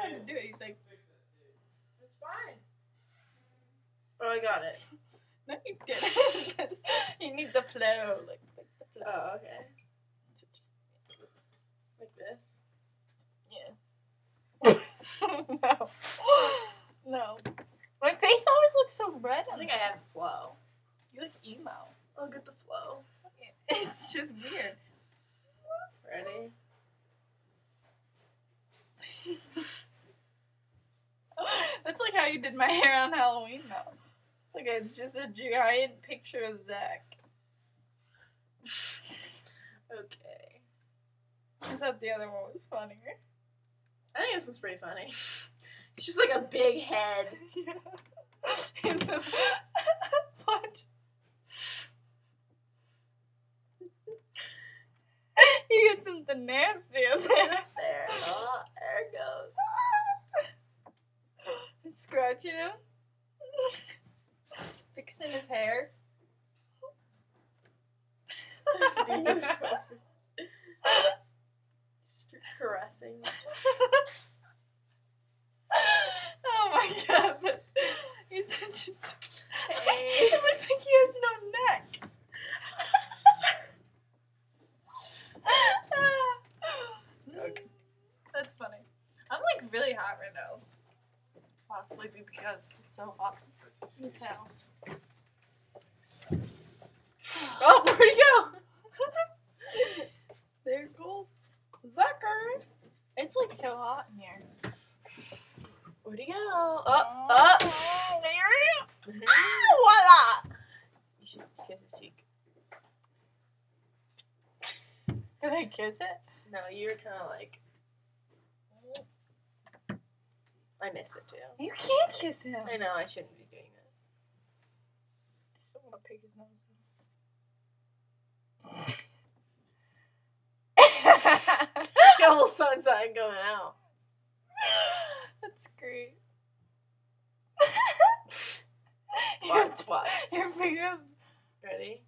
how to do it. He's like, It's fine. Oh, I got it. no, you didn't. You need the flow, like the flow. Oh, okay. So just, Like this. yeah. No. No. My face always looks so red. I think I have the flow. You look emo. I'll get the flow. It's just weird. Ready? That's like how you did my hair on Halloween, though. Like, it's just a giant picture of Zach. Okay. I thought the other one was funnier. I think this one's pretty funny. It's just like a big head. Yeah. In the what? You get something nasty up there. There. Oh, there it goes. Scratching him. Fixing his hair. Just caressing. Oh my god. He's such a... Hey. It looks like he has no neck. Okay. That's funny. I'm like really hot right now. Possibly because it's so hot in this house. Oh, where'd he go? There goes Zucker. It's like so hot in here. Where'd he go? Oh. There you go. Ah, voila! You should kiss his cheek. Did I kiss it? No, you were kind of like... I miss it too. You can't kiss him. I know, I shouldn't be doing that. I still want to pick his nose Got a little sunshine going out. That's great. Watch. Your finger. Ready?